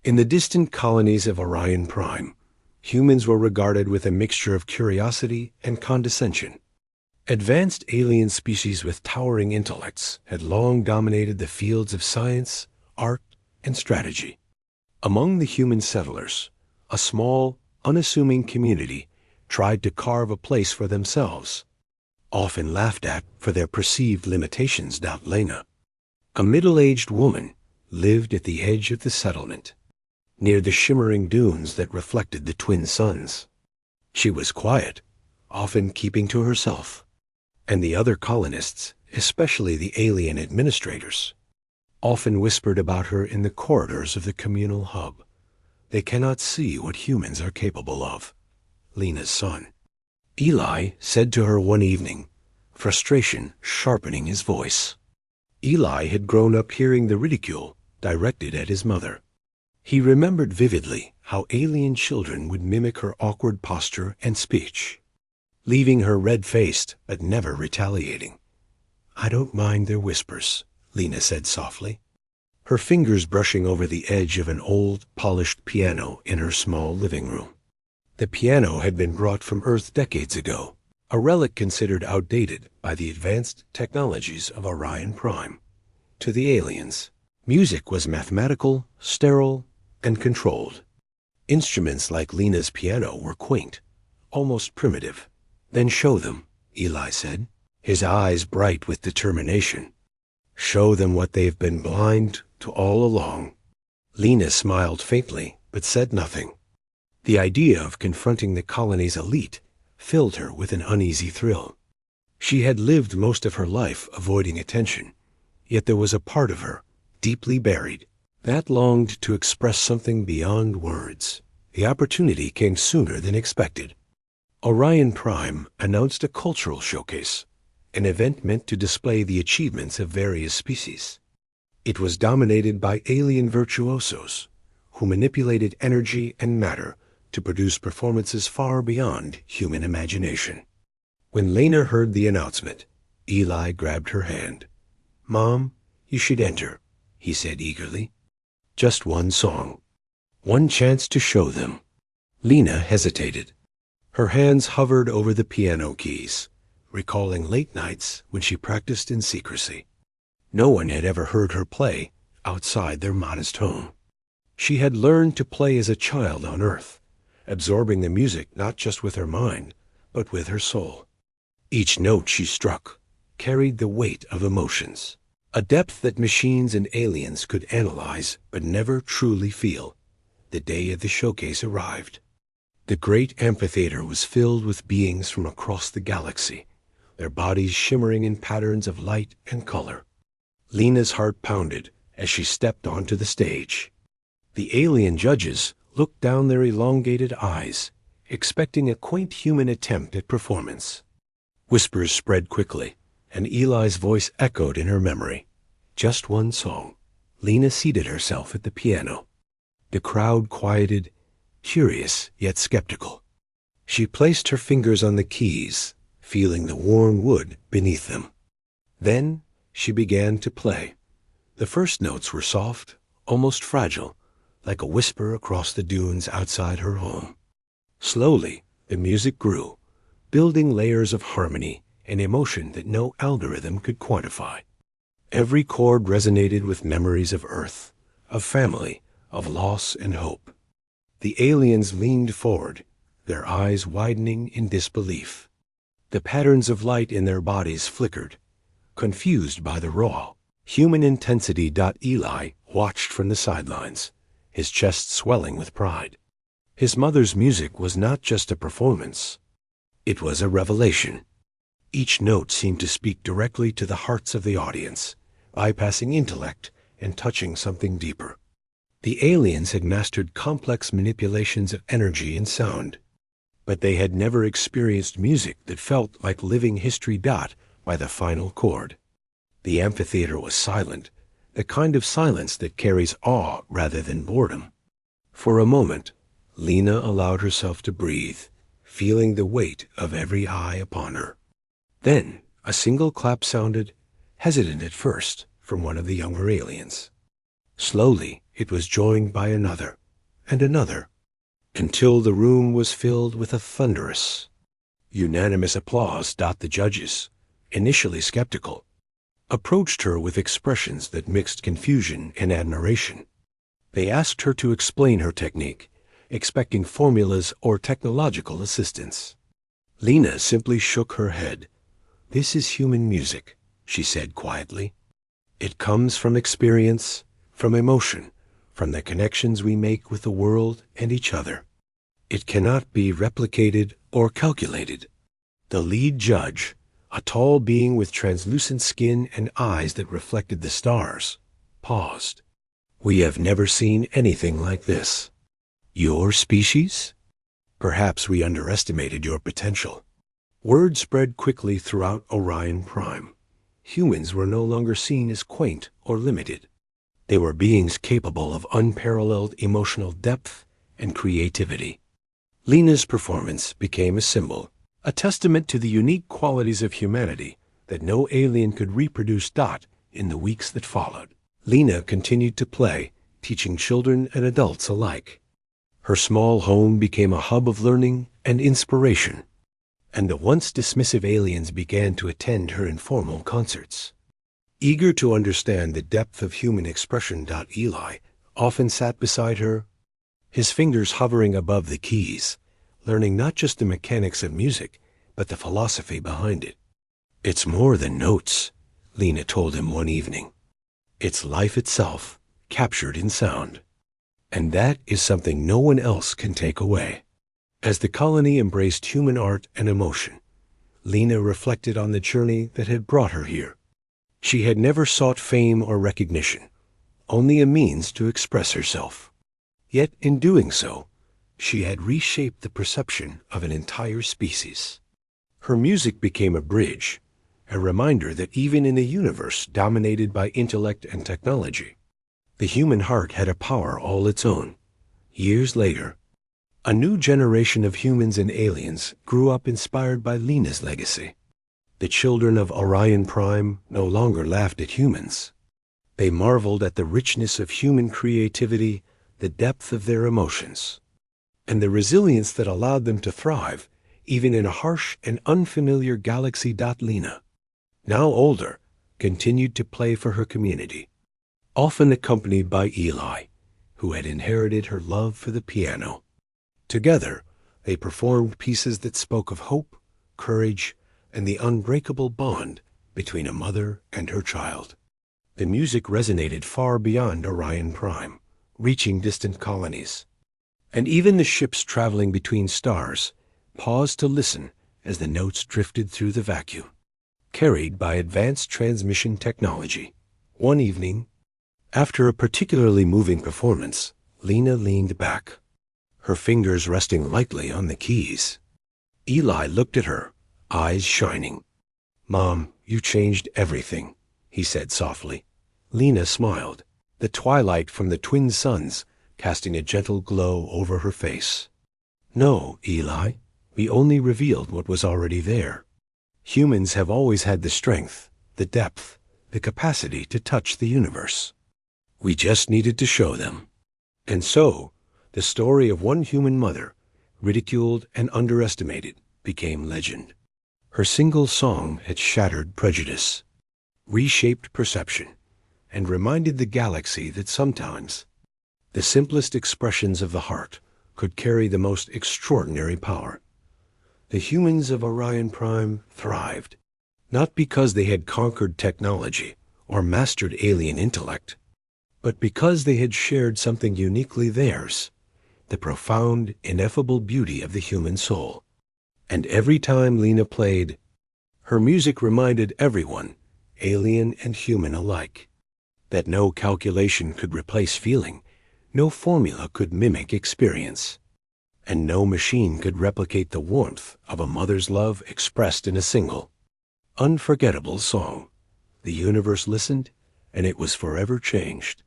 In the distant colonies of Orion Prime, humans were regarded with a mixture of curiosity and condescension. Advanced alien species with towering intellects had long dominated the fields of science, art, and strategy. Among the human settlers, a small, unassuming community tried to carve a place for themselves, often laughed at for their perceived limitations. Lena, a middle-aged woman, lived at the edge of the settlement, near the shimmering dunes that reflected the twin suns. She was quiet, often keeping to herself, and the other colonists, especially the alien administrators, often whispered about her in the corridors of the communal hub. They cannot see what humans are capable of. Lena's son, Eli, said to her one evening, frustration sharpening his voice. Eli had grown up hearing the ridicule directed at his mother. He remembered vividly how alien children would mimic her awkward posture and speech, leaving her red-faced but never retaliating. "I don't mind their whispers," Lena said softly, her fingers brushing over the edge of an old, polished piano in her small living room. The piano had been brought from Earth decades ago, a relic considered outdated by the advanced technologies of Orion Prime. To the aliens, music was mathematical, sterile, and controlled. Instruments like Lena's piano were quaint, almost primitive. "Then show them," Eli said, his eyes bright with determination. "Show them what they've been blind to all along." Lena smiled faintly, but said nothing. The idea of confronting the colony's elite filled her with an uneasy thrill. She had lived most of her life avoiding attention, yet there was a part of her, deeply buried, that longed to express something beyond words. The opportunity came sooner than expected. Orion Prime announced a cultural showcase, an event meant to display the achievements of various species. It was dominated by alien virtuosos, who manipulated energy and matter to produce performances far beyond human imagination. When Lena heard the announcement, Eli grabbed her hand. "Mom, you should enter," he said eagerly. "Just one song. One chance to show them." Lena hesitated. Her hands hovered over the piano keys, recalling late nights when she practiced in secrecy. No one had ever heard her play outside their modest home. She had learned to play as a child on Earth, absorbing the music not just with her mind, but with her soul. Each note she struck carried the weight of emotions, a depth that machines and aliens could analyze but never truly feel. The day of the showcase arrived. The great amphitheater was filled with beings from across the galaxy, their bodies shimmering in patterns of light and color. Lena's heart pounded as she stepped onto the stage. The alien judges looked down their elongated eyes, expecting a quaint human attempt at performance. Whispers spread quickly, and Eli's voice echoed in her memory. Just one song. Lena seated herself at the piano. The crowd quieted, curious yet skeptical. She placed her fingers on the keys, feeling the worn wood beneath them. Then she began to play. The first notes were soft, almost fragile, like a whisper across the dunes outside her home. Slowly, the music grew, building layers of harmony and emotion that no algorithm could quantify. Every chord resonated with memories of Earth, of family, of loss and hope. The aliens leaned forward, their eyes widening in disbelief. The patterns of light in their bodies flickered, confused by the raw, human intensity. Eli watched from the sidelines, his chest swelling with pride. His mother's music was not just a performance. It was a revelation. Each note seemed to speak directly to the hearts of the audience, bypassing intellect and touching something deeper. The aliens had mastered complex manipulations of energy and sound, but they had never experienced music that felt like living history. By the final chord, the amphitheater was silent, the kind of silence that carries awe rather than boredom. For a moment, Lena allowed herself to breathe, feeling the weight of every eye upon her. Then a single clap sounded, hesitant at first, from one of the younger aliens. Slowly, it was joined by another, and another, until the room was filled with a thunderous, unanimous applause. The judges, initially skeptical, approached her with expressions that mixed confusion and admiration. They asked her to explain her technique, expecting formulas or technological assistance. Lena simply shook her head. "This is human music," she said quietly. "It comes from experience, from emotion, from the connections we make with the world and each other. It cannot be replicated or calculated." The lead judge, a tall being with translucent skin and eyes that reflected the stars, paused. "We have never seen anything like this." "Your species? Perhaps we underestimated your potential." Word spread quickly throughout Orion Prime. Humans were no longer seen as quaint or limited. They were beings capable of unparalleled emotional depth and creativity. Lena's performance became a symbol, a testament to the unique qualities of humanity that no alien could reproduce. In the weeks that followed, Lena continued to play, teaching children and adults alike. Her small home became a hub of learning and inspiration, and the once dismissive aliens began to attend her informal concerts. Eager to understand the depth of human expression, Eli often sat beside her, his fingers hovering above the keys, learning not just the mechanics of music, but the philosophy behind it. "It's more than notes," Lena told him one evening. "It's life itself, captured in sound. And that is something no one else can take away." As the colony embraced human art and emotion, Lena reflected on the journey that had brought her here. She had never sought fame or recognition, only a means to express herself. Yet in doing so, she had reshaped the perception of an entire species. Her music became a bridge, a reminder that even in a universe dominated by intellect and technology, the human heart had a power all its own. Years later, a new generation of humans and aliens grew up inspired by Lena's legacy. The children of Orion Prime no longer laughed at humans. They marveled at the richness of human creativity, the depth of their emotions, and the resilience that allowed them to thrive even in a harsh and unfamiliar galaxy. Lena, now older, continued to play for her community, often accompanied by Eli, who had inherited her love for the piano. Together, they performed pieces that spoke of hope, courage, and the unbreakable bond between a mother and her child. The music resonated far beyond Orion Prime, reaching distant colonies. And even the ships traveling between stars paused to listen as the notes drifted through the vacuum, carried by advanced transmission technology. One evening, after a particularly moving performance, Lena leaned back, her fingers resting lightly on the keys. Eli looked at her, eyes shining. "Mom, you changed everything," he said softly. Lena smiled, the twilight from the twin suns casting a gentle glow over her face. "No, Eli, we only revealed what was already there. Humans have always had the strength, the depth, the capacity to touch the universe. We just needed to show them." And so, the story of one human mother, ridiculed and underestimated, became legend. Her single song had shattered prejudice, reshaped perception, and reminded the galaxy that sometimes the simplest expressions of the heart could carry the most extraordinary power. The humans of Orion Prime thrived, not because they had conquered technology or mastered alien intellect, but because they had shared something uniquely theirs, the profound, ineffable beauty of the human soul. And every time Lena played, her music reminded everyone, alien and human alike, that no calculation could replace feeling, no formula could mimic experience, and no machine could replicate the warmth of a mother's love expressed in a single, unforgettable song. The universe listened, and it was forever changed.